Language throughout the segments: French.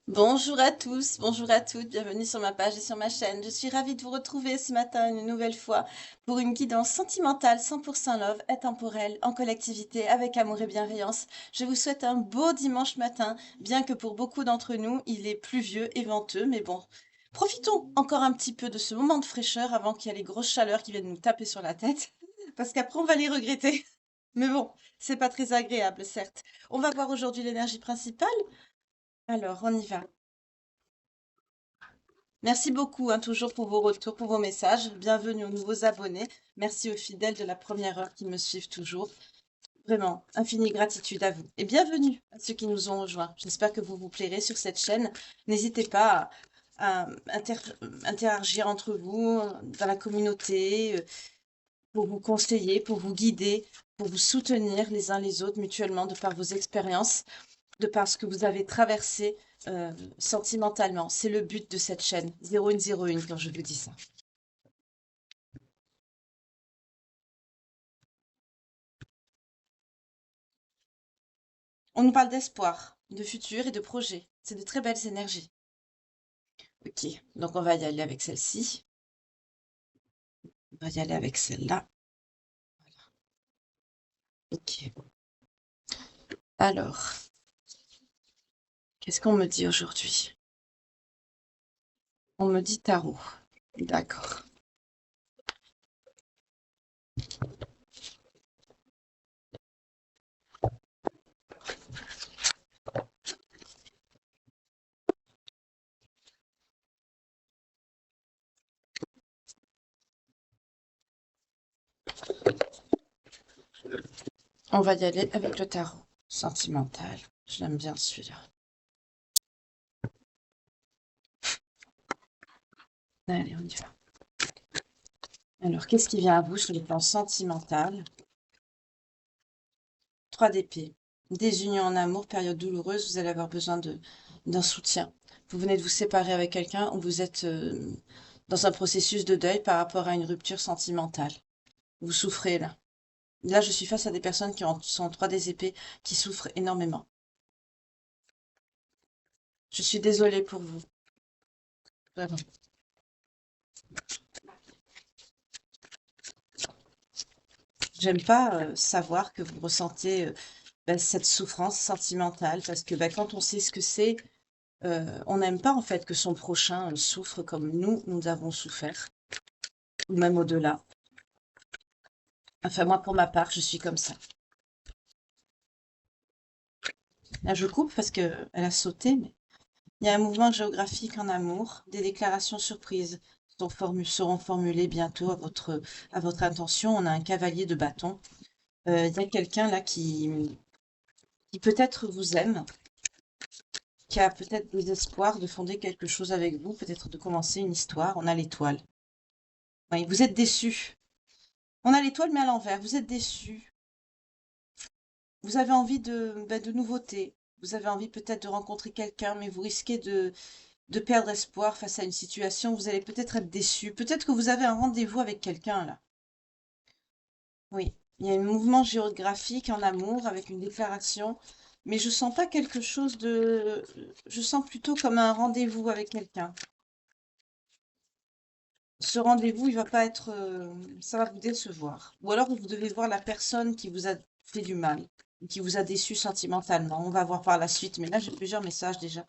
Bonjour à tous, bonjour à toutes, bienvenue sur ma page et sur ma chaîne. Je suis ravie de vous retrouver ce matin une nouvelle fois pour une guidance sentimentale 100% love, intemporelle, en collectivité, avec amour et bienveillance. Je vous souhaite un beau dimanche matin, bien que pour beaucoup d'entre nous, il est pluvieux et venteux, mais bon, profitons encore un petit peu de ce moment de fraîcheur avant qu'il y ait les grosses chaleurs qui viennent nous taper sur la tête, parce qu'après on va les regretter. Mais bon, c'est pas très agréable, certes. On va voir aujourd'hui l'énergie principale. Alors, on y va. Merci beaucoup, hein, toujours pour vos retours, pour vos messages. Bienvenue aux nouveaux abonnés. Merci aux fidèles de la première heure qui me suivent toujours. Vraiment, infinie gratitude à vous. Et bienvenue à ceux qui nous ont rejoints. J'espère que vous vous plairez sur cette chaîne. N'hésitez pas à interagir entre vous dans la communauté pour vous conseiller, pour vous guider, pour vous soutenir les uns les autres mutuellement de par vos expériences, de par ce que vous avez traversé sentimentalement. C'est le but de cette chaîne. 0101 quand je vous dis ça. On nous parle d'espoir, de futur et de projet. C'est de très belles énergies. Ok, donc on va y aller avec celle-ci. On va y aller avec celle-là. Ok. Alors, qu'est-ce qu'on me dit aujourd'hui? On me dit tarot. D'accord. On va y aller avec le tarot. Sentimental. Je l'aime bien celui-là. Allez, on y va. Alors, qu'est-ce qui vient à vous sur le plan sentimental? 3 d'épée. Désunion en amour, période douloureuse, vous allez avoir besoin d'un soutien. Vous venez de vous séparer avec quelqu'un ou vous êtes dans un processus de deuil par rapport à une rupture sentimentale. Vous souffrez là. Là, je suis face à des personnes sont en 3 des épées, qui souffrent énormément. Je suis désolée pour vous. Vraiment. J'aime pas savoir que vous ressentez cette souffrance sentimentale parce que quand on sait ce que c'est, on n'aime pas en fait que son prochain souffre comme nous avons souffert, ou même au-delà. Enfin, moi, pour ma part, je suis comme ça. Là, je coupe parce que elle a sauté, mais il y a un mouvement géographique en amour. Des déclarations surprises seront formulées bientôt à votre intention. On a un cavalier de bâton. Il y a quelqu'un là qui peut-être vous aime, qui a peut-être des espoirs de fonder quelque chose avec vous, peut-être de commencer une histoire. On a l'étoile. Oui, vous êtes déçu. On a l'étoile, mais à l'envers. Vous êtes déçu. Vous avez envie de nouveautés. Vous avez envie peut-être de rencontrer quelqu'un, mais vous risquez de perdre espoir face à une situation. Vous allez peut-être être déçu. Peut-être que vous avez un rendez-vous avec quelqu'un là. Oui, il y a un mouvement géographique en amour avec une déclaration, mais je sens pas quelque chose de... Je sens plutôt comme un rendez-vous avec quelqu'un. Ce rendez-vous, il va pas être... ça va vous décevoir. Ou alors vous devez voir la personne qui vous a fait du mal, qui vous a déçu sentimentalement. On va voir par la suite, mais là j'ai plusieurs messages déjà.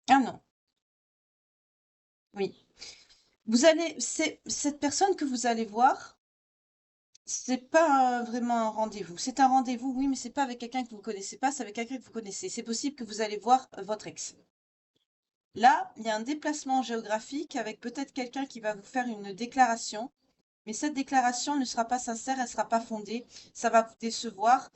Ah non, oui. C'est cette personne que vous allez voir, c'est pas vraiment un rendez-vous. C'est un rendez-vous, oui, mais c'est pas avec quelqu'un que vous connaissez pas, c'est avec quelqu'un que vous connaissez. C'est possible que vous allez voir votre ex. Là, il y a un déplacement géographique avec peut-être quelqu'un qui va vous faire une déclaration, mais cette déclaration ne sera pas sincère, elle sera pas fondée, ça va vous décevoir.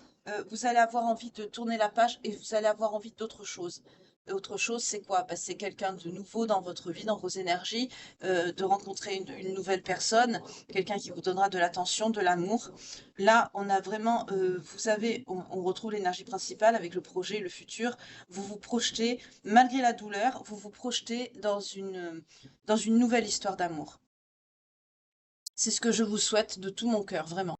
Vous allez avoir envie de tourner la page et vous allez avoir envie d'autre chose. Et autre chose, c'est quoi? C'est quelqu'un de nouveau dans votre vie, dans vos énergies, de rencontrer une nouvelle personne, quelqu'un qui vous donnera de l'attention, de l'amour. Là, on a vraiment, on retrouve l'énergie principale avec le projet, le futur. Vous vous projetez, malgré la douleur, vous vous projetez dans une nouvelle histoire d'amour. C'est ce que je vous souhaite de tout mon cœur, vraiment.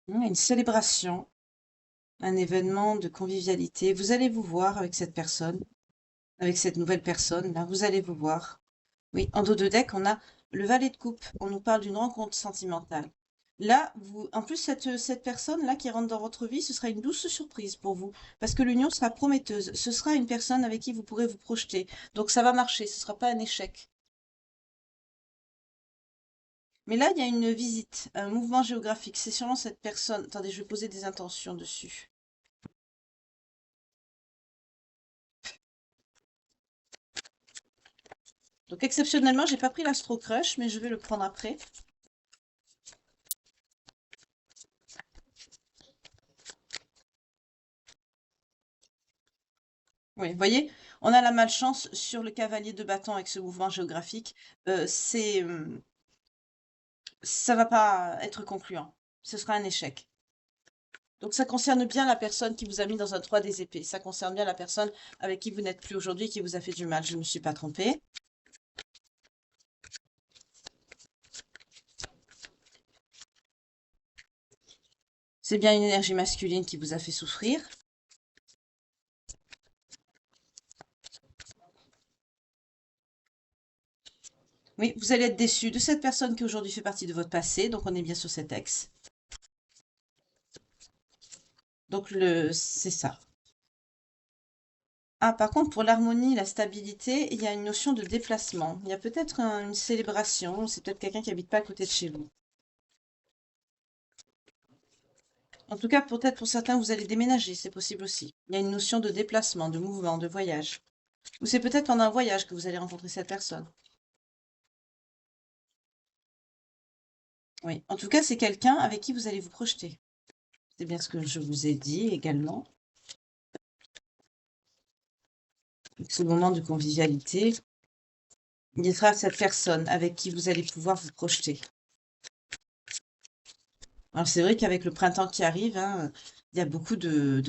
Une célébration, un événement de convivialité. Vous allez vous voir avec cette personne, avec cette nouvelle personne, là, vous allez vous voir. Oui, en dos de deck, on a le valet de coupe. On nous parle d'une rencontre sentimentale. Là, en plus, cette personne-là qui rentre dans votre vie, ce sera une douce surprise pour vous, parce que l'union sera prometteuse. Ce sera une personne avec qui vous pourrez vous projeter. Donc ça va marcher, ce ne sera pas un échec. Mais là, il y a une visite, un mouvement géographique. C'est sûrement cette personne. Attendez, je vais poser des intentions dessus. Donc exceptionnellement, j'ai pas pris l'Astro Crush, mais je vais le prendre après. Oui, vous voyez, on a la malchance sur le cavalier de bâton avec ce mouvement géographique. Ça va pas être concluant. Ce sera un échec. Donc ça concerne bien la personne qui vous a mis dans un 3 des épées. Ça concerne bien la personne avec qui vous n'êtes plus aujourd'hui, qui vous a fait du mal. Je ne me suis pas trompée. C'est bien une énergie masculine qui vous a fait souffrir. Oui, vous allez être déçu de cette personne qui aujourd'hui fait partie de votre passé. Donc on est bien sur cet ex. Donc c'est ça. Ah, par contre, pour l'harmonie, la stabilité, il y a une notion de déplacement. Il y a peut-être une célébration. C'est peut-être quelqu'un qui habite pas à côté de chez vous. En tout cas, peut-être pour certains, vous allez déménager, c'est possible aussi. Il y a une notion de déplacement, de mouvement, de voyage. Ou c'est peut-être pendant un voyage que vous allez rencontrer cette personne. Oui, en tout cas, c'est quelqu'un avec qui vous allez vous projeter. C'est bien ce que je vous ai dit également. Ce moment de convivialité, il y sera cette personne avec qui vous allez pouvoir vous projeter. Alors c'est vrai qu'avec le printemps qui arrive, hein, il y a beaucoup de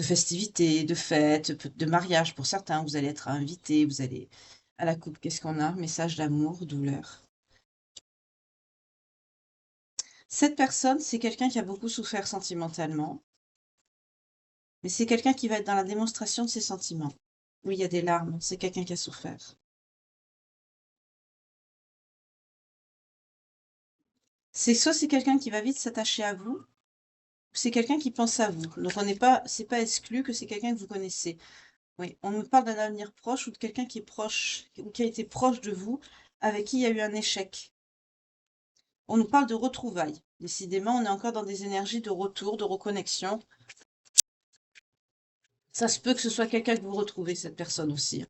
festivités, de fêtes, de mariages pour certains. Vous allez être invités, vous allez à la coupe. Qu'est-ce qu'on a? Message d'amour, douleur. Cette personne, c'est quelqu'un qui a beaucoup souffert sentimentalement, mais c'est quelqu'un qui va être dans la démonstration de ses sentiments. Oui, il y a des larmes, c'est quelqu'un qui a souffert. Soit c'est quelqu'un qui va vite s'attacher à vous, ou c'est quelqu'un qui pense à vous. Donc c'est pas exclu que c'est quelqu'un que vous connaissez. Oui, on nous parle d'un avenir proche ou de quelqu'un qui est proche, ou qui a été proche de vous, avec qui il y a eu un échec. On nous parle de retrouvailles. Décidément, on est encore dans des énergies de retour, de reconnexion. Ça se peut que ce soit quelqu'un que vous retrouvez, cette personne aussi.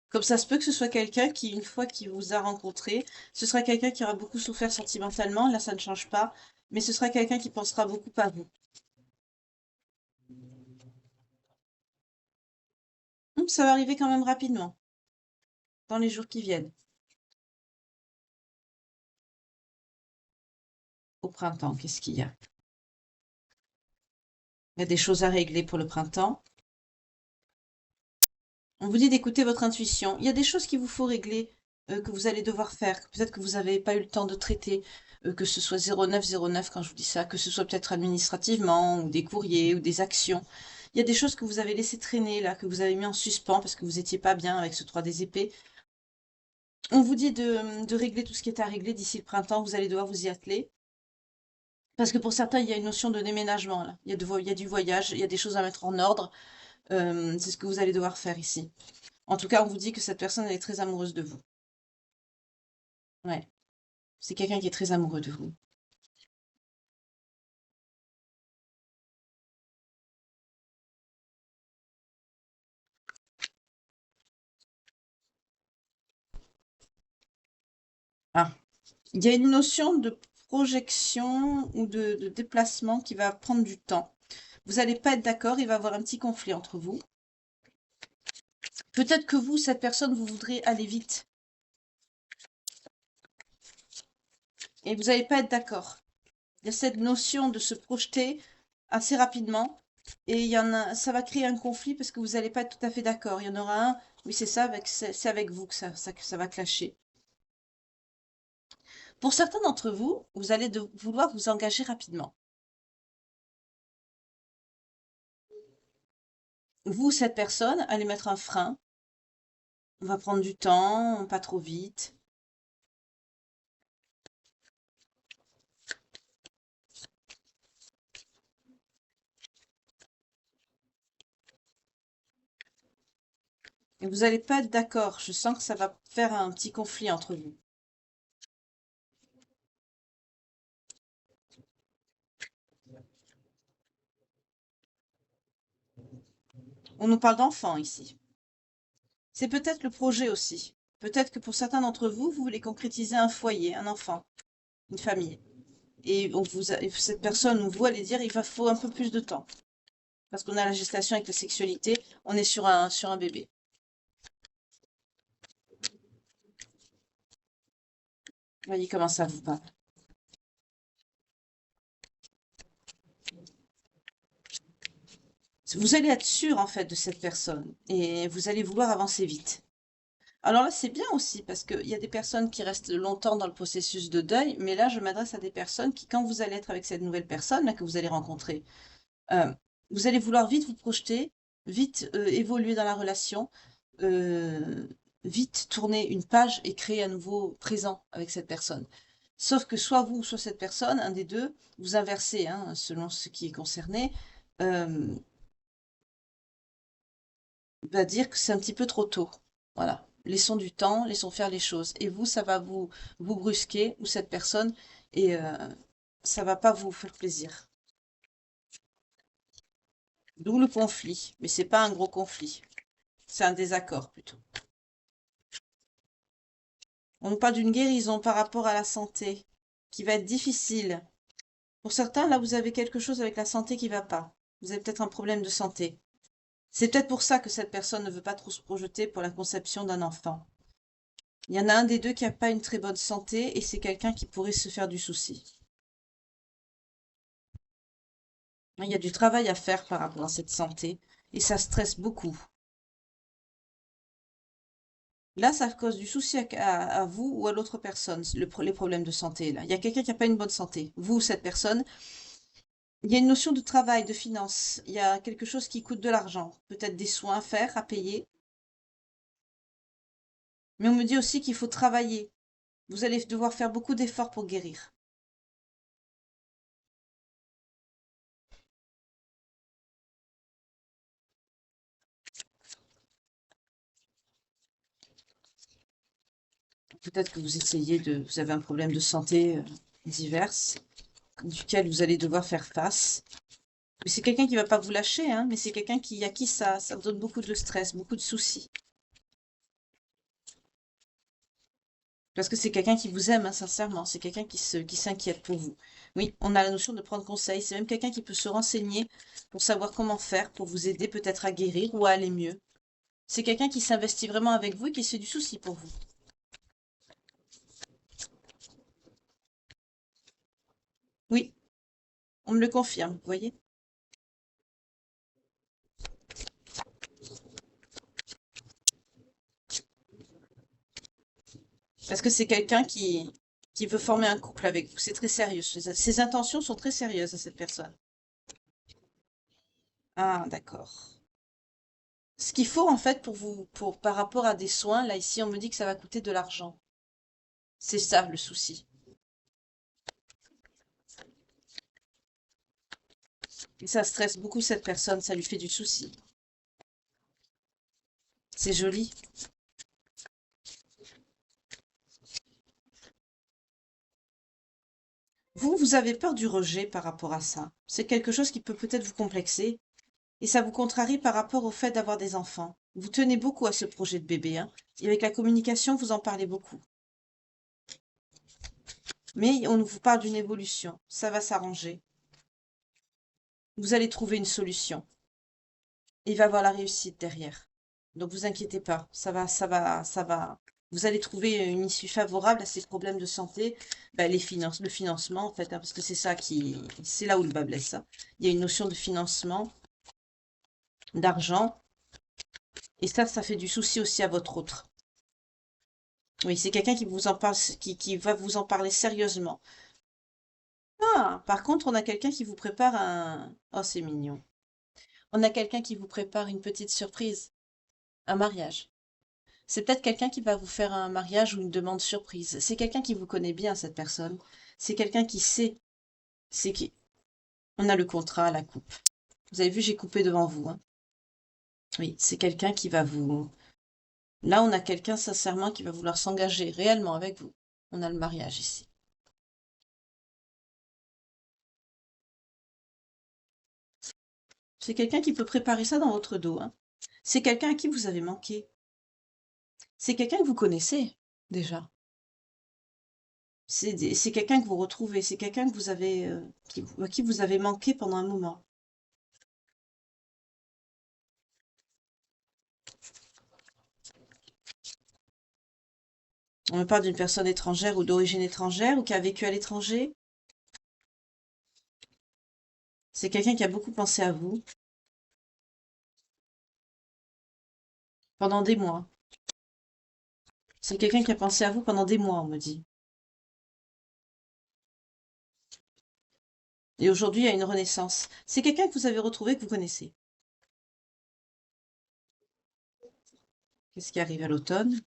Comme ça se peut que ce soit quelqu'un qui, une fois qu'il vous a rencontré, ce sera quelqu'un qui aura beaucoup souffert sentimentalement. Là, ça ne change pas. Mais ce sera quelqu'un qui pensera beaucoup à vous. Ça va arriver quand même rapidement, dans les jours qui viennent. Au printemps, qu'est-ce qu'il y a? Il y a des choses à régler pour le printemps. On vous dit d'écouter votre intuition. Il y a des choses qu'il vous faut régler, que vous allez devoir faire, peut-être que vous n'avez pas eu le temps de traiter, que ce soit 0909 quand je vous dis ça, que ce soit peut-être administrativement, ou des courriers, ou des actions. Il y a des choses que vous avez laissé traîner là, que vous avez mis en suspens parce que vous n'étiez pas bien avec ce 3 des épées. On vous dit de régler tout ce qui est à régler d'ici le printemps, vous allez devoir vous y atteler. Parce que pour certains, il y a une notion de déménagement là. Il y a du voyage, il y a des choses à mettre en ordre. C'est ce que vous allez devoir faire ici. En tout cas, on vous dit que cette personne, elle est très amoureuse de vous. Ouais, c'est quelqu'un qui est très amoureux de vous. Ah, il y a une notion de projection ou de déplacement qui va prendre du temps. Vous n'allez pas être d'accord, il va y avoir un petit conflit entre vous. Peut-être que vous, cette personne, vous voudrez aller vite. Et vous n'allez pas être d'accord. Il y a cette notion de se projeter assez rapidement. Et il y en a, ça va créer un conflit parce que vous n'allez pas être tout à fait d'accord. Il y en aura un, oui, c'est ça, c'est avec vous que ça va clasher. Pour certains d'entre vous, vous allez vouloir vous engager rapidement. Vous, cette personne, allez mettre un frein. On va prendre du temps, pas trop vite. Et vous n'allez pas être d'accord. Je sens que ça va faire un petit conflit entre vous. On nous parle d'enfants ici. C'est peut-être le projet aussi. Peut-être que pour certains d'entre vous, vous voulez concrétiser un foyer, un enfant, une famille. Et et cette personne ou vous allez dire, il va faut un peu plus de temps. Parce qu'on a la gestation avec la sexualité, on est sur un bébé. Voyez comment ça vous parle. Vous allez être sûr en fait de cette personne et vous allez vouloir avancer vite. Alors là, c'est bien aussi parce qu'il y a des personnes qui restent longtemps dans le processus de deuil, mais là, je m'adresse à des personnes qui, quand vous allez être avec cette nouvelle personne là, que vous allez rencontrer, euh, vous allez vouloir vite vous projeter, vite évoluer dans la relation, euh, vite tourner une page et créer un nouveau présent avec cette personne. Sauf que soit vous, soit cette personne, un des deux, vous inversez, hein, selon ce qui est concerné, euh, va dire que c'est un petit peu trop tôt. Voilà. Laissons du temps, laissons faire les choses. Et vous, ça va vous brusquer, ou cette personne, et ça va pas vous faire plaisir. D'où le conflit. Mais c'est pas un gros conflit. C'est un désaccord plutôt. On nous parle d'une guérison par rapport à la santé, qui va être difficile. Pour certains, là, vous avez quelque chose avec la santé qui va pas. Vous avez peut-être un problème de santé. C'est peut-être pour ça que cette personne ne veut pas trop se projeter pour la conception d'un enfant. Il y en a un des deux qui n'a pas une très bonne santé et c'est quelqu'un qui pourrait se faire du souci. Il y a du travail à faire par rapport à cette santé et ça stresse beaucoup. Là, ça cause du souci à vous ou à l'autre personne, les problèmes de santé. Là, il y a quelqu'un qui n'a pas une bonne santé. Vous, cette personne, il y a une notion de travail, de finance. Il y a quelque chose qui coûte de l'argent, peut-être des soins à faire, à payer. Mais on me dit aussi qu'il faut travailler. Vous allez devoir faire beaucoup d'efforts pour guérir. Peut-être que vous avez un problème de santé divers, duquel vous allez devoir faire face. Mais c'est quelqu'un qui va pas vous lâcher, hein, mais c'est quelqu'un à qui ça donne beaucoup de stress, beaucoup de soucis. Parce que c'est quelqu'un qui vous aime, hein, sincèrement. C'est quelqu'un qui s'inquiète pour vous. Oui, on a la notion de prendre conseil. C'est même quelqu'un qui peut se renseigner pour savoir comment faire, pour vous aider peut-être à guérir ou à aller mieux. C'est quelqu'un qui s'investit vraiment avec vous et qui se fait du souci pour vous. Oui, on me le confirme, vous voyez. Parce que c'est quelqu'un qui veut former un couple avec vous. C'est très sérieux. Ses intentions sont très sérieuses à cette personne. Ah, d'accord. Ce qu'il faut en fait pour par rapport à des soins, là ici on me dit que ça va coûter de l'argent. C'est ça le souci. Et ça stresse beaucoup cette personne, ça lui fait du souci. C'est joli. Vous avez peur du rejet par rapport à ça. C'est quelque chose qui peut peut-être vous complexer et ça vous contrarie par rapport au fait d'avoir des enfants. Vous tenez beaucoup à ce projet de bébé, hein. Et avec la communication, vous en parlez beaucoup. Mais on vous parle d'une évolution. Ça va s'arranger. Vous allez trouver une solution. Il va y avoir la réussite derrière. Donc vous inquiétez pas, ça va, ça va, ça va. Vous allez trouver une issue favorable à ces problèmes de santé, ben, les finances, le financement en fait, hein, parce que c'est ça c'est là où le bas blesse, hein. Il y a une notion de financement, d'argent, et ça fait du souci aussi à votre autre. Oui, c'est quelqu'un qui vous en parle, qui va vous en parler sérieusement. Ah, par contre, on a quelqu'un qui vous prépare un... Oh, c'est mignon. On a quelqu'un qui vous prépare une petite surprise, un mariage. C'est peut-être quelqu'un qui va vous faire un mariage ou une demande surprise. C'est quelqu'un qui vous connaît bien, cette personne. C'est quelqu'un qui sait. C'est qui. On a le contrat à la coupe. Vous avez vu, j'ai coupé devant vous, hein. Oui, c'est quelqu'un qui va vous... Là, on a quelqu'un, sincèrement, qui va vouloir s'engager réellement avec vous. On a le mariage ici. C'est quelqu'un qui peut préparer ça dans votre dos, hein. C'est quelqu'un à qui vous avez manqué. C'est quelqu'un que vous connaissez, déjà. C'est quelqu'un que vous retrouvez. C'est quelqu'un que vous avez, à qui vous avez manqué pendant un moment. On me parle d'une personne étrangère ou d'origine étrangère ou qui a vécu à l'étranger. C'est quelqu'un qui a beaucoup pensé à vous pendant des mois. C'est quelqu'un qui a pensé à vous pendant des mois, on me dit. Et aujourd'hui, il y a une renaissance. C'est quelqu'un que vous avez retrouvé, que vous connaissez. Qu'est-ce qui arrive à l'automne?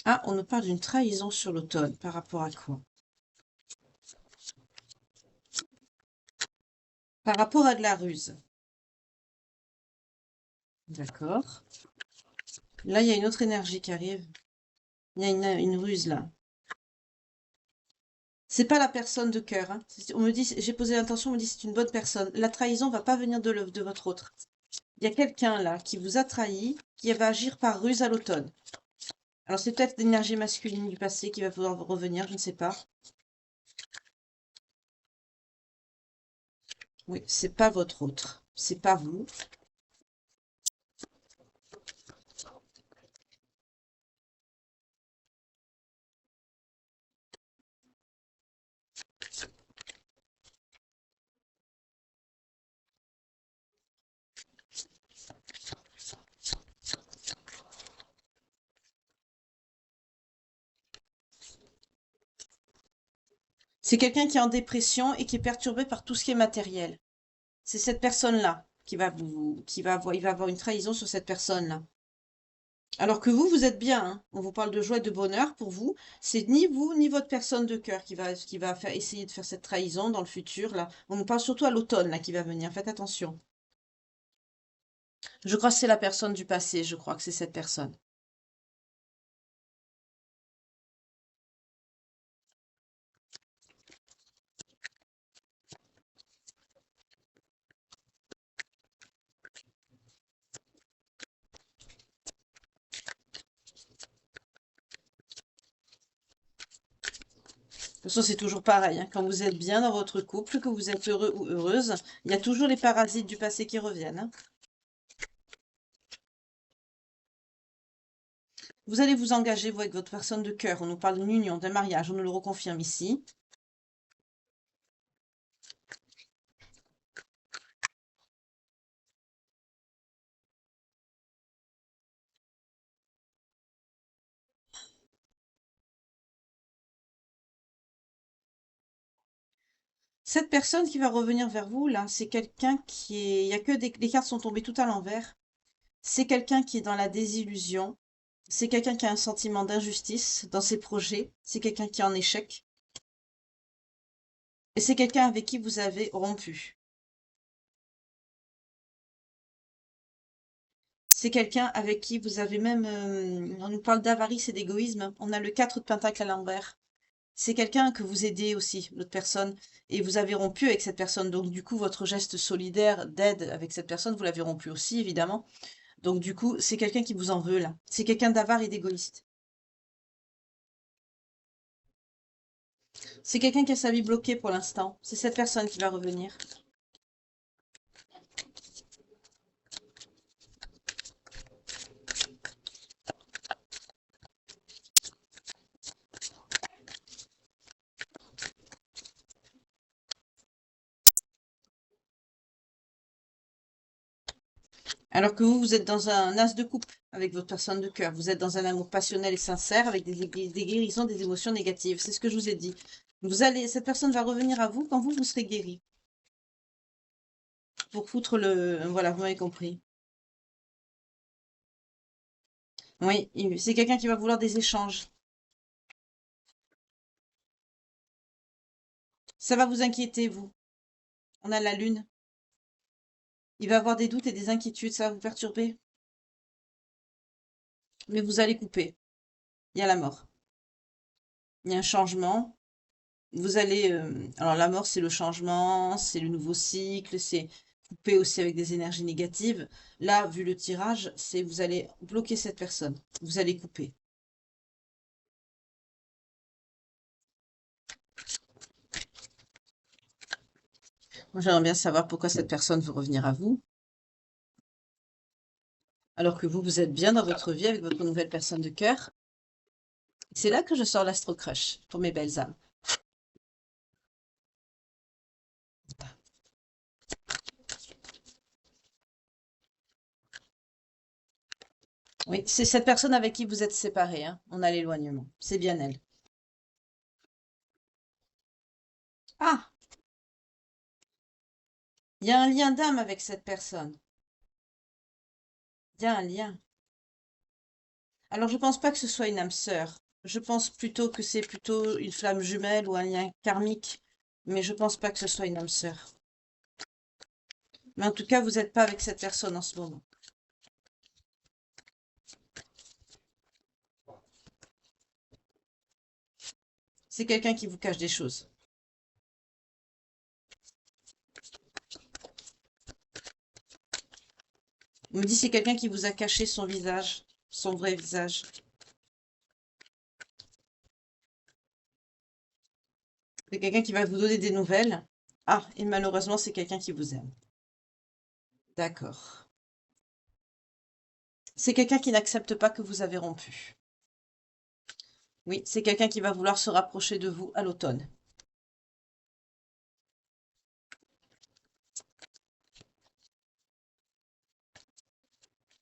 Ah, on nous parle d'une trahison sur l'automne. Par rapport à quoi? Par rapport à de la ruse. D'accord. Là, il y a une autre énergie qui arrive. Il y a une ruse là. C'est pas la personne de cœur, hein. On me dit, j'ai posé l'intention, on me dit c'est une bonne personne. La trahison va pas venir de votre autre. Il y a quelqu'un là qui vous a trahi, qui va agir par ruse à l'automne. Alors c'est peut-être l'énergie masculine du passé qui va pouvoir revenir, je ne sais pas. Oui, c'est pas votre autre. C'est pas vous. C'est quelqu'un qui est en dépression et qui est perturbé par tout ce qui est matériel. C'est cette personne-là il va avoir une trahison sur cette personne-là. Alors que vous, vous êtes bien, hein. On vous parle de joie et de bonheur pour vous. C'est ni vous, ni votre personne de cœur qui va faire, essayer de faire cette trahison dans le futur, là. On nous parle surtout à l'automne, là, qui va venir. Faites attention. Je crois que c'est la personne du passé. Je crois que c'est cette personne. De toute façon, c'est toujours pareil, hein. Quand vous êtes bien dans votre couple, que vous êtes heureux ou heureuse, il y a toujours les parasites du passé qui reviennent, hein. Vous allez vous engager, vous, avec votre personne de cœur. On nous parle d'une union, d'un mariage. On nous le reconfirme ici. Cette personne qui va revenir vers vous, là, c'est quelqu'un qui est... Il y a que les cartes sont tombées tout à l'envers. C'est quelqu'un qui est dans la désillusion. C'est quelqu'un qui a un sentiment d'injustice dans ses projets. C'est quelqu'un qui est en échec. Et c'est quelqu'un avec qui vous avez rompu. C'est quelqu'un avec qui vous avez même... on nous parle d'avarice et d'égoïsme. On a le 4 de Pentacle à l'envers. C'est quelqu'un que vous aidez aussi, l'autre personne, et vous avez rompu avec cette personne. Donc, du coup, votre geste solidaire d'aide avec cette personne, vous l'avez rompu aussi, évidemment. Donc, du coup, c'est quelqu'un qui vous en veut, là. C'est quelqu'un d'avare et d'égoïste. C'est quelqu'un qui a sa vie bloquée pour l'instant. C'est cette personne qui va revenir. Alors que vous, vous êtes dans un as de coupe avec votre personne de cœur. Vous êtes dans un amour passionnel et sincère avec des guérisons des émotions négatives. C'est ce que je vous ai dit. Cette personne va revenir à vous quand vous serez guéri. Pour foutre le... Voilà, vous m'avez compris. Oui, c'est quelqu'un qui va vouloir des échanges. Ça va vous inquiéter, vous. On a la lune. Il va avoir des doutes et des inquiétudes. Ça va vous perturber. Mais vous allez couper. Il y a la mort. Il y a un changement. Vous allez... alors la mort, c'est le changement, c'est le nouveau cycle, c'est couper aussi avec des énergies négatives. Là, vu le tirage, c'est vous allez bloquer cette personne. Vous allez couper. Moi, j'aimerais bien savoir pourquoi cette personne veut revenir à vous. Alors que vous, vous êtes bien dans votre vie avec votre nouvelle personne de cœur. C'est là que je sors l'Astro Crush pour mes belles âmes. Oui, c'est cette personne avec qui vous êtes séparés, hein. On a l'éloignement. C'est bien elle. Ah, il y a un lien d'âme avec cette personne. Il y a un lien. Alors, je pense pas que ce soit une âme sœur. Je pense plutôt que c'est plutôt une flamme jumelle ou un lien karmique. Mais je pense pas que ce soit une âme sœur. Mais en tout cas, vous n'êtes pas avec cette personne en ce moment. C'est quelqu'un qui vous cache des choses. On me dit c'est quelqu'un qui vous a caché son visage, son vrai visage. C'est quelqu'un qui va vous donner des nouvelles. Ah, et malheureusement, c'est quelqu'un qui vous aime. D'accord. C'est quelqu'un qui n'accepte pas que vous avez rompu. Oui, c'est quelqu'un qui va vouloir se rapprocher de vous à l'automne.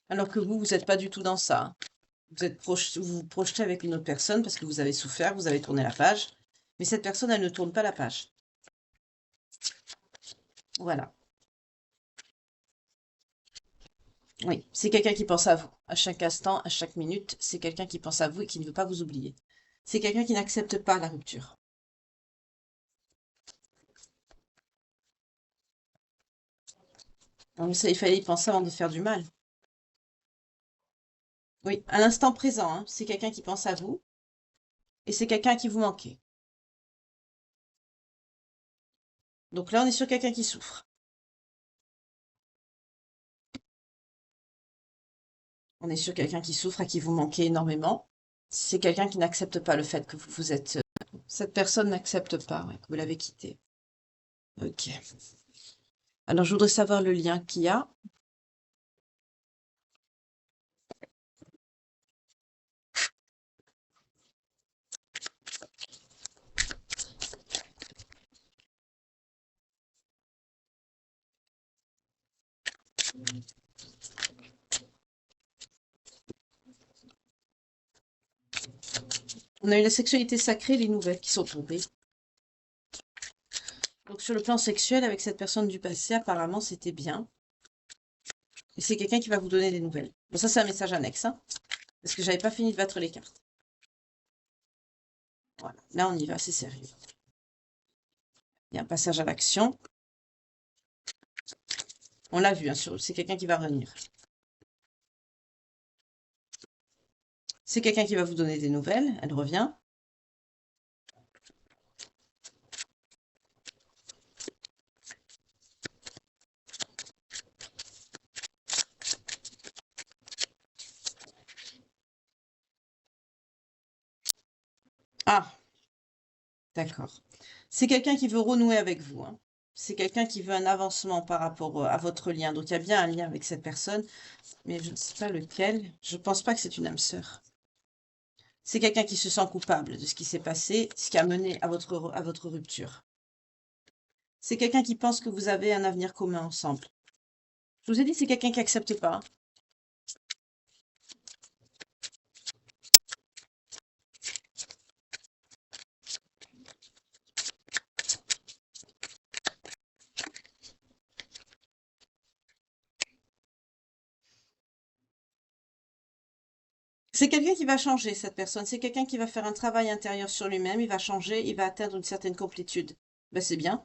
Alors que vous n'êtes pas du tout dans ça, hein. Vous vous projetez avec une autre personne parce que vous avez souffert, vous avez tourné la page. Mais cette personne, elle ne tourne pas la page. Voilà. Oui, c'est quelqu'un qui pense à vous. À chaque instant, à chaque minute, c'est quelqu'un qui pense à vous et qui ne veut pas vous oublier. C'est quelqu'un qui n'accepte pas la rupture. Donc ça, il fallait y penser avant de faire du mal. Oui, à l'instant présent, hein, c'est quelqu'un qui pense à vous et c'est quelqu'un à qui vous manquez. Donc là, on est sur quelqu'un qui souffre. On est sur quelqu'un qui souffre, à qui vous manquez énormément. C'est quelqu'un qui n'accepte pas le fait que vous vous êtes... Cette personne n'accepte pas, ouais, que vous l'avez quitté. Ok. Alors, je voudrais savoir le lien qu'il y a. On a eu la sexualité sacrée, les nouvelles qui sont tombées. Donc, sur le plan sexuel, avec cette personne du passé, apparemment, c'était bien. Et c'est quelqu'un qui va vous donner des nouvelles. Bon, ça, c'est un message annexe, hein, parce que j'avais pas fini de battre les cartes. Voilà, là, on y va, c'est sérieux. Il y a un passage à l'action. On l'a vu, hein, c'est quelqu'un qui va revenir. C'est quelqu'un qui va vous donner des nouvelles. Elle revient. Ah, d'accord. C'est quelqu'un qui veut renouer avec vous, hein. C'est quelqu'un qui veut un avancement par rapport à votre lien. Donc, il y a bien un lien avec cette personne, mais je ne sais pas lequel. Je ne pense pas que c'est une âme sœur. C'est quelqu'un qui se sent coupable de ce qui s'est passé, ce qui a mené à votre rupture. C'est quelqu'un qui pense que vous avez un avenir commun ensemble. Je vous ai dit, c'est quelqu'un qui accepte pas, hein. C'est quelqu'un qui va changer, cette personne. C'est quelqu'un qui va faire un travail intérieur sur lui-même. Il va changer, il va atteindre une certaine complétude. Ben, c'est bien.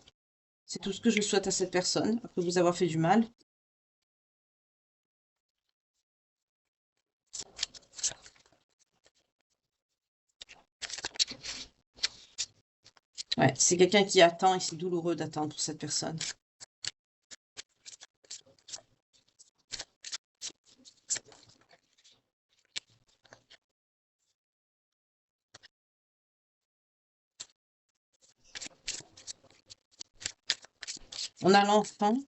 C'est tout ce que je souhaite à cette personne, après vous avoir fait du mal. Ouais, c'est quelqu'un qui attend et c'est douloureux d'attendre pour cette personne. On a l'enfant,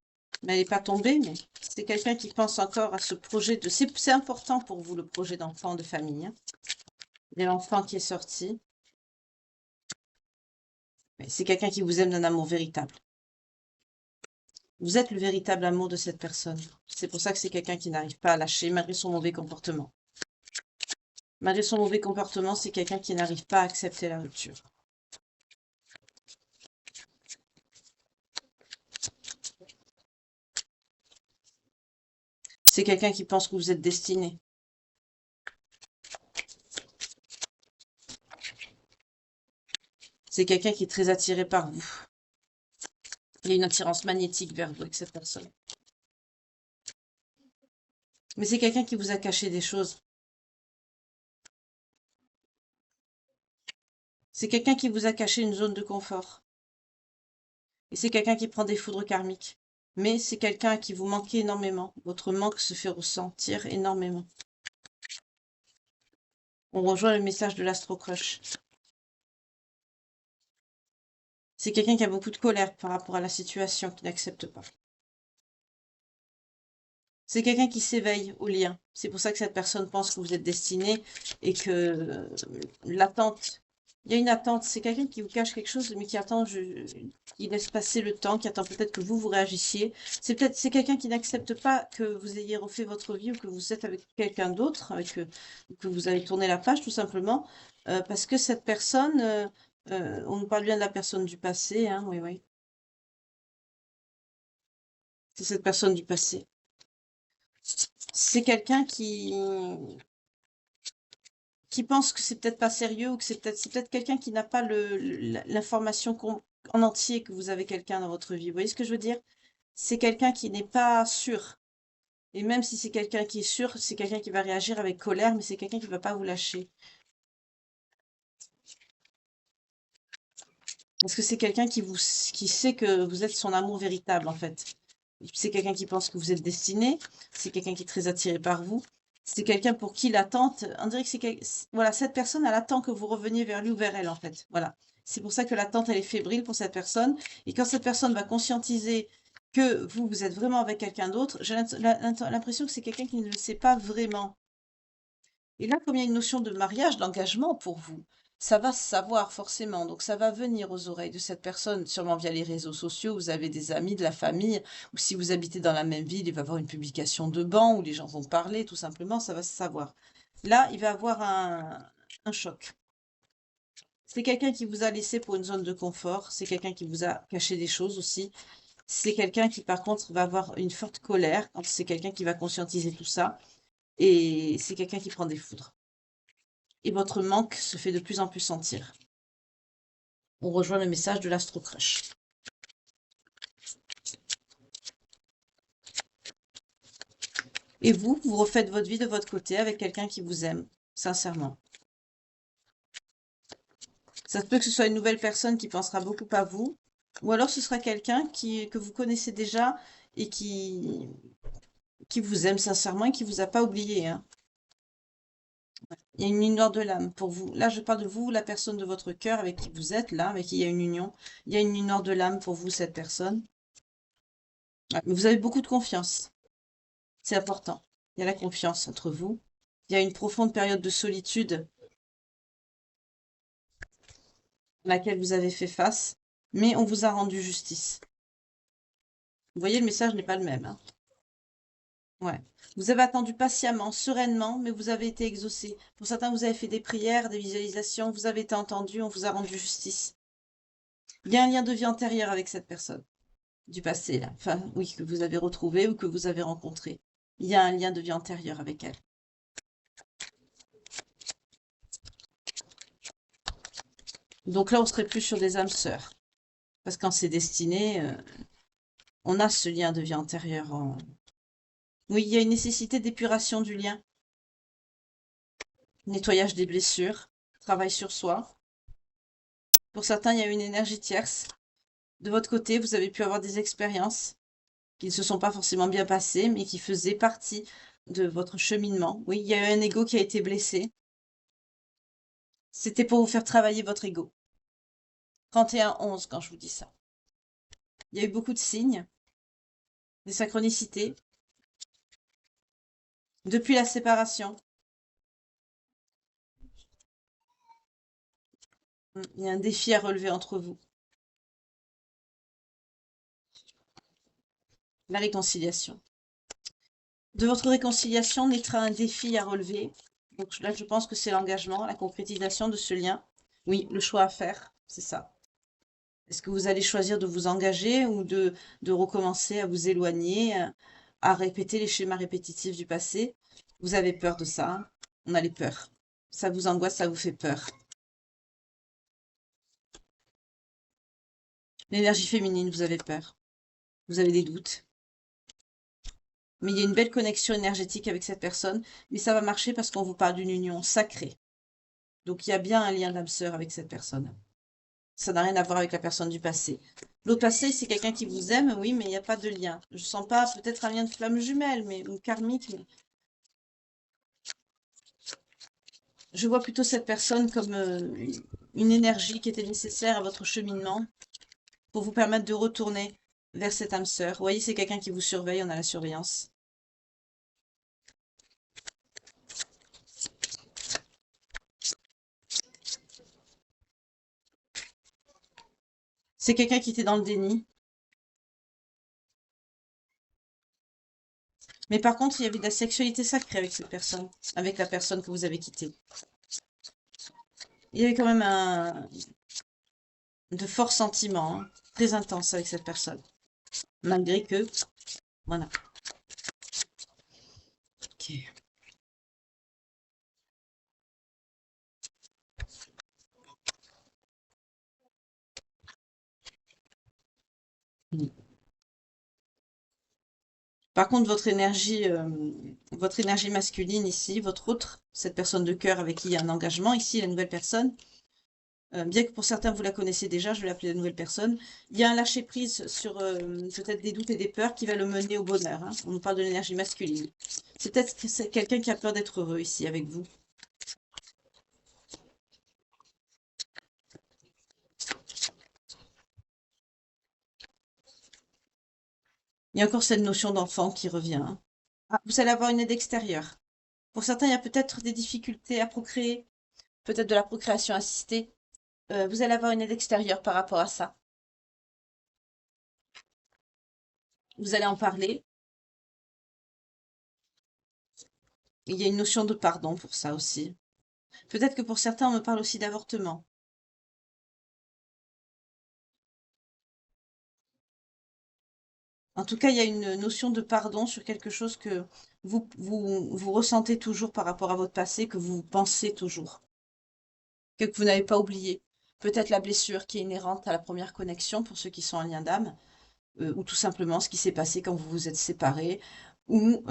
mais elle n'est pas tombée, mais c'est quelqu'un qui pense encore à ce projet de... C'est important pour vous, le projet d'enfant, de famille, hein. Il y a l'enfant qui est sorti. Mais c'est quelqu'un qui vous aime d'un amour véritable. Vous êtes le véritable amour de cette personne. C'est pour ça que c'est quelqu'un qui n'arrive pas à lâcher malgré son mauvais comportement. Malgré son mauvais comportement, c'est quelqu'un qui n'arrive pas à accepter la rupture. C'est quelqu'un qui pense que vous êtes destiné. C'est quelqu'un qui est très attiré par vous. Il y a une attirance magnétique vers vous avec cette personne. Mais c'est quelqu'un qui vous a caché des choses. C'est quelqu'un qui vous a caché une zone de confort. Et c'est quelqu'un qui prend des foudres karmiques. Mais c'est quelqu'un à qui vous manquez énormément. Votre manque se fait ressentir énormément. On rejoint le message de l'Astro Crush. C'est quelqu'un qui a beaucoup de colère par rapport à la situation, qui n'accepte pas. C'est quelqu'un qui s'éveille au lien. C'est pour ça que cette personne pense que vous êtes destiné et que l'attente, il y a une attente. C'est quelqu'un qui vous cache quelque chose, mais qui attend, qui laisse passer le temps, qui attend peut-être que vous réagissiez. C'est quelqu'un qui n'accepte pas que vous ayez refait votre vie ou que vous êtes avec quelqu'un d'autre, que vous avez tourné la page tout simplement, parce que cette personne, on nous parle bien de la personne du passé, hein, oui, oui. C'est cette personne du passé. C'est quelqu'un qui pense que c'est peut-être pas sérieux ou que c'est peut-être quelqu'un qui n'a pas l'information en entier que vous avez quelqu'un dans votre vie. Vous voyez ce que je veux dire? C'est quelqu'un qui n'est pas sûr. Et même si c'est quelqu'un qui est sûr, c'est quelqu'un qui va réagir avec colère, mais c'est quelqu'un qui ne va pas vous lâcher. Parce que c'est quelqu'un qui sait que vous êtes son amour véritable, en fait. C'est quelqu'un qui pense que vous êtes destiné. C'est quelqu'un qui est très attiré par vous. C'est quelqu'un pour qui l'attente, on dirait que voilà, cette personne, elle attend que vous reveniez vers lui ou vers elle, en fait. Voilà. C'est pour ça que l'attente, elle est fébrile pour cette personne. Et quand cette personne va conscientiser que vous êtes vraiment avec quelqu'un d'autre, j'ai l'impression que c'est quelqu'un qui ne le sait pas vraiment. Et là, comme il y a une notion de mariage, d'engagement pour vous, ça va se savoir forcément. Donc ça va venir aux oreilles de cette personne, sûrement via les réseaux sociaux. Vous avez des amis, de la famille, ou si vous habitez dans la même ville, il va y avoir une publication de banc où les gens vont parler, tout simplement, ça va se savoir. Là, il va y avoir un choc. C'est quelqu'un qui vous a laissé pour une zone de confort, c'est quelqu'un qui vous a caché des choses aussi. C'est quelqu'un qui, par contre, va avoir une forte colère quand c'est quelqu'un qui va conscientiser tout ça. Et c'est quelqu'un qui prend des foudres. Et votre manque se fait de plus en plus sentir. On rejoint le message de l'Astro Crush. Et vous refaites votre vie de votre côté avec quelqu'un qui vous aime, sincèrement. Ça se peut que ce soit une nouvelle personne qui pensera beaucoup à vous, ou alors ce sera quelqu'un que vous connaissez déjà et qui vous aime sincèrement et qui vous a pas oublié, hein. Il y a une union de l'âme pour vous. Là, je parle de vous, la personne de votre cœur avec qui vous êtes, là, avec qui il y a une union. Il y a une union de l'âme pour vous, cette personne. Ouais, mais vous avez beaucoup de confiance. C'est important. Il y a la confiance entre vous. Il y a une profonde période de solitude à laquelle vous avez fait face, mais on vous a rendu justice. Vous voyez, le message n'est pas le même, hein. Ouais. Vous avez attendu patiemment, sereinement, mais vous avez été exaucé. Pour certains, vous avez fait des prières, des visualisations, vous avez été entendu, on vous a rendu justice. Il y a un lien de vie antérieur avec cette personne, du passé, là. Enfin, oui, que vous avez retrouvé ou que vous avez rencontré. Il y a un lien de vie antérieur avec elle. Donc là, on serait plus sur des âmes sœurs. Parce qu'en c'est destiné, on a ce lien de vie antérieur. Oui, il y a une nécessité d'épuration du lien, nettoyage des blessures, travail sur soi. Pour certains, il y a une énergie tierce. De votre côté, vous avez pu avoir des expériences qui ne se sont pas forcément bien passées, mais qui faisaient partie de votre cheminement. Oui, il y a eu un ego qui a été blessé. C'était pour vous faire travailler votre ego. 31-11 quand je vous dis ça. Il y a eu beaucoup de signes, des synchronicités. Depuis la séparation, il y a un défi à relever entre vous. La réconciliation. De votre réconciliation naîtra un défi à relever. Donc là, je pense que c'est l'engagement, la concrétisation de ce lien. Oui, le choix à faire, c'est ça. Est-ce que vous allez choisir de vous engager ou de recommencer à vous éloigner, à répéter les schémas répétitifs du passé? Vous avez peur de ça, hein. On a les peurs. Ça vous angoisse, ça vous fait peur. L'énergie féminine, vous avez peur. Vous avez des doutes. Mais il y a une belle connexion énergétique avec cette personne. Mais ça va marcher parce qu'on vous parle d'une union sacrée. Donc il y a bien un lien d'âme sœur avec cette personne. Ça n'a rien à voir avec la personne du passé. L'autre passé, c'est quelqu'un qui vous aime, oui, mais il n'y a pas de lien. Je sens pas peut-être un lien de flamme jumelle, mais ou karmique, mais je vois plutôt cette personne comme une énergie qui était nécessaire à votre cheminement pour vous permettre de retourner vers cette âme sœur. Vous voyez, c'est quelqu'un qui vous surveille, on a la surveillance. C'est quelqu'un qui était dans le déni. Mais par contre, il y avait de la sexualité sacrée avec cette personne, avec la personne que vous avez quittée. Il y avait quand même de forts sentiments, hein, très intenses avec cette personne. Malgré que, voilà. Ok. Mm. Par contre, votre énergie masculine ici, votre autre, cette personne de cœur avec qui il y a un engagement, ici, la nouvelle personne, bien que pour certains vous la connaissez déjà, je vais l'appeler la nouvelle personne, il y a un lâcher-prise sur peut-être des doutes et des peurs qui va le mener au bonheur, hein. On nous parle de l'énergie masculine. C'est peut-être que c'est quelqu'un qui a peur d'être heureux ici avec vous. Il y a encore cette notion d'enfant qui revient, hein. Ah, vous allez avoir une aide extérieure. Pour certains, il y a peut-être des difficultés à procréer, peut-être de la procréation assistée. Vous allez avoir une aide extérieure par rapport à ça. Vous allez en parler. Il y a une notion de pardon pour ça aussi. Peut-être que pour certains, on me parle aussi d'avortement. En tout cas, il y a une notion de pardon sur quelque chose que vous ressentez toujours par rapport à votre passé, que vous pensez toujours, que vous n'avez pas oublié. Peut-être la blessure qui est inhérente à la première connexion pour ceux qui sont en lien d'âme, ou tout simplement ce qui s'est passé quand vous vous êtes séparés, ou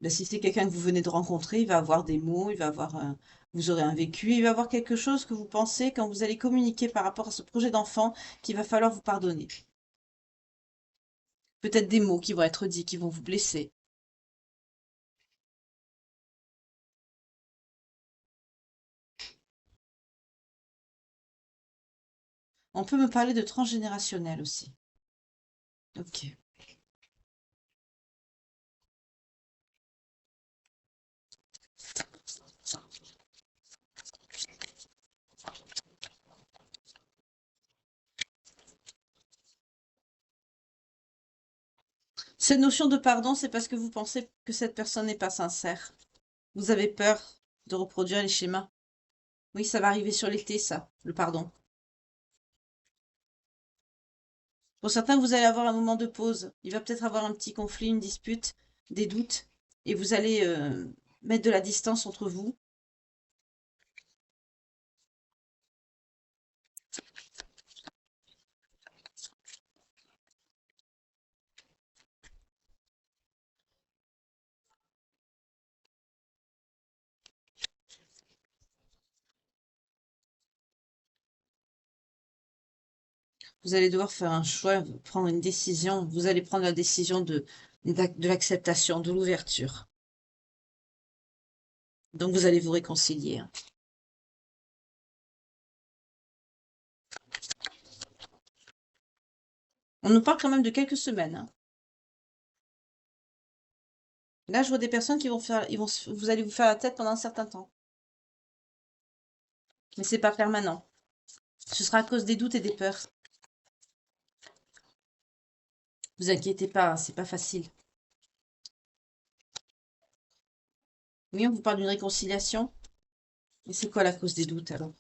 ben, si c'est quelqu'un que vous venez de rencontrer, il va avoir des mots, il va avoir vous aurez un vécu, il va avoir quelque chose que vous pensez quand vous allez communiquer par rapport à ce projet d'enfant qu'il va falloir vous pardonner. Peut-être des mots qui vont être dits, qui vont vous blesser. On peut me parler de transgénérationnel aussi. Ok. Cette notion de pardon, c'est parce que vous pensez que cette personne n'est pas sincère. Vous avez peur de reproduire les schémas. Oui, ça va arriver sur l'été, ça, le pardon. Pour certains, vous allez avoir un moment de pause. Il va peut-être avoir un petit conflit, une dispute, des doutes, et vous allez mettre de la distance entre vous. Vous allez devoir faire un choix, prendre une décision. Vous allez prendre la décision de l'acceptation, de l'ouverture. Donc vous allez vous réconcilier, hein. On nous parle quand même de quelques semaines, hein. Là, je vois des personnes qui vont faire, vous allez vous faire la tête pendant un certain temps. Mais c'est pas permanent. Ce sera à cause des doutes et des peurs. Vous inquiétez pas, hein, c'est pas facile. Oui, on vous parle d'une réconciliation. Mais c'est quoi la cause des doutes alors?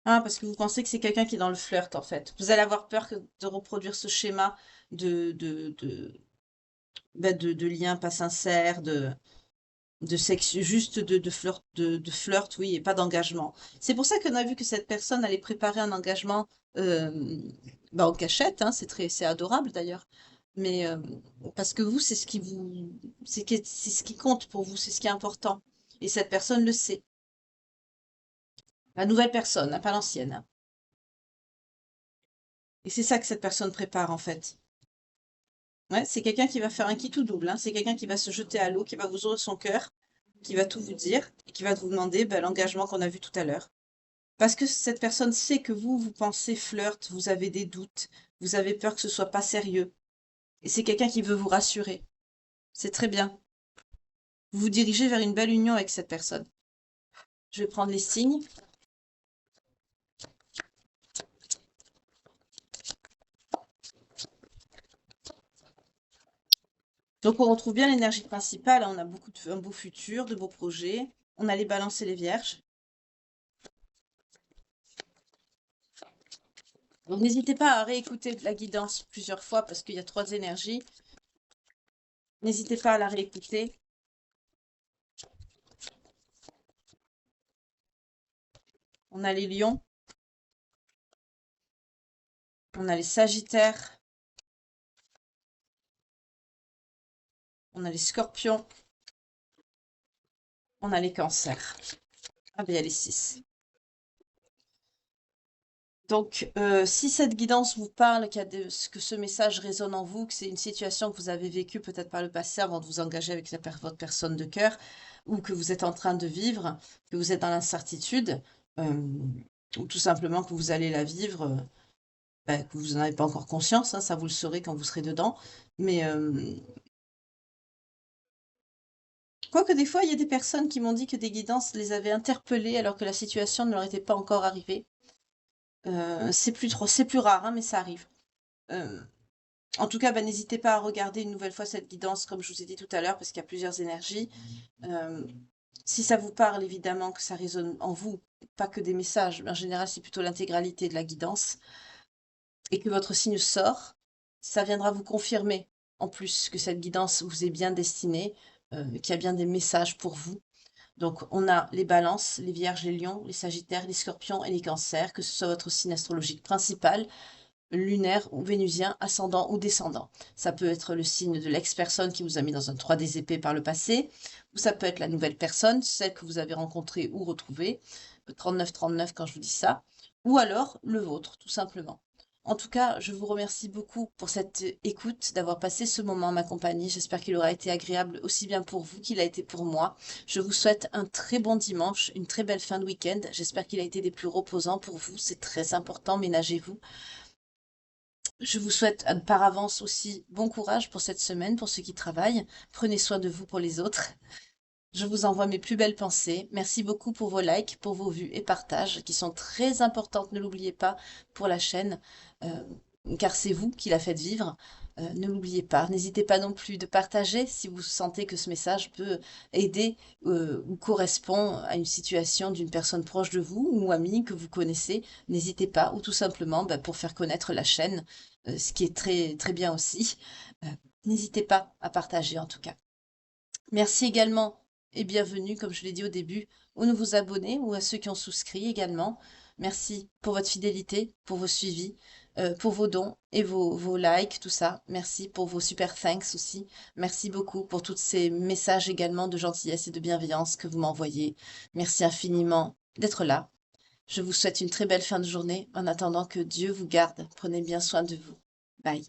Ah, parce que vous pensez que c'est quelqu'un qui est dans le flirt en fait. Vous allez avoir peur de reproduire ce schéma de, de, de, de liens pas sincères, de sexe, juste de flirt, oui, et pas d'engagement. C'est pour ça qu'on a vu que cette personne allait préparer un engagement en cachette, hein, c'est adorable d'ailleurs. Mais parce que vous, c'est ce qui compte pour vous, c'est ce qui est important. Et cette personne le sait. La nouvelle personne, hein, pas l'ancienne, hein. Et c'est ça que cette personne prépare en fait. Ouais, c'est quelqu'un qui va faire un quitte ou double, hein. C'est quelqu'un qui va se jeter à l'eau, qui va vous ouvrir son cœur, qui va tout vous dire, et qui va vous demander ben, l'engagement qu'on a vu tout à l'heure. Parce que cette personne sait que vous pensez flirt, vous avez des doutes, vous avez peur que ce soit pas sérieux. Et c'est quelqu'un qui veut vous rassurer. C'est très bien. Vous vous dirigez vers une belle union avec cette personne. Je vais prendre les signes. Donc on retrouve bien l'énergie principale, hein. On a un beau futur, de beaux projets. On a les balances et les vierges. Donc n'hésitez pas à réécouter la guidance plusieurs fois parce qu'il y a 3 énergies. N'hésitez pas à la réécouter. On a les lions. On a les sagittaires. On a les scorpions. On a les cancers. Ah ben il y a les 6. Donc, si cette guidance vous parle, que ce message résonne en vous, que c'est une situation que vous avez vécue peut-être par le passé avant de vous engager avec votre personne de cœur, ou que vous êtes en train de vivre, que vous êtes dans l'incertitude, euh, ou tout simplement que vous allez la vivre, ben, que vous n'en avez pas encore conscience, hein, ça vous le saurez quand vous serez dedans. Mais quoique des fois, il y a des personnes qui m'ont dit que des guidances les avaient interpellées alors que la situation ne leur était pas encore arrivée. C'est plus rare, hein, mais ça arrive. Euh, En tout cas, bah, n'hésitez pas à regarder une nouvelle fois cette guidance, comme je vous ai dit tout à l'heure, parce qu'il y a plusieurs énergies. Euh, Si ça vous parle, évidemment, que ça résonne en vous, pas que des messages, mais en général, c'est plutôt l'intégralité de la guidance, et que votre signe sort, ça viendra vous confirmer, en plus, que cette guidance vous est bien destinée, qu'il y a bien des messages pour vous. Donc, on a les balances, les vierges, les lions, les sagittaires, les scorpions et les cancers, que ce soit votre signe astrologique principal, lunaire ou vénusien, ascendant ou descendant. Ça peut être le signe de l'ex-personne qui vous a mis dans un 3D épais par le passé, ou ça peut être la nouvelle personne, celle que vous avez rencontrée ou retrouvée, 39-39 quand je vous dis ça, ou alors le vôtre, tout simplement. En tout cas, je vous remercie beaucoup pour cette écoute, d'avoir passé ce moment à ma compagnie. J'espère qu'il aura été agréable aussi bien pour vous qu'il a été pour moi. Je vous souhaite un très bon dimanche, une très belle fin de week-end. J'espère qu'il a été des plus reposants pour vous. C'est très important, ménagez-vous. Je vous souhaite par avance aussi bon courage pour cette semaine, pour ceux qui travaillent. Prenez soin de vous pour les autres. Je vous envoie mes plus belles pensées. Merci beaucoup pour vos likes, pour vos vues et partages qui sont très importantes, ne l'oubliez pas, pour la chaîne. Euh, car c'est vous qui la faites vivre. Ne l'oubliez pas. N'hésitez pas non plus de partager si vous sentez que ce message peut aider ou correspond à une situation d'une personne proche de vous ou amie que vous connaissez. N'hésitez pas, ou tout simplement pour faire connaître la chaîne, ce qui est très, très bien aussi. Euh, N'hésitez pas à partager en tout cas. Merci également et bienvenue, comme je l'ai dit au début, aux nouveaux abonnés ou à ceux qui ont souscrit également. Merci pour votre fidélité, pour vos suivis, pour vos dons et vos likes, tout ça. Merci pour vos super thanks aussi. Merci beaucoup pour tous ces messages également de gentillesse et de bienveillance que vous m'envoyez. Merci infiniment d'être là. Je vous souhaite une très belle fin de journée en attendant que Dieu vous garde. Prenez bien soin de vous. Bye.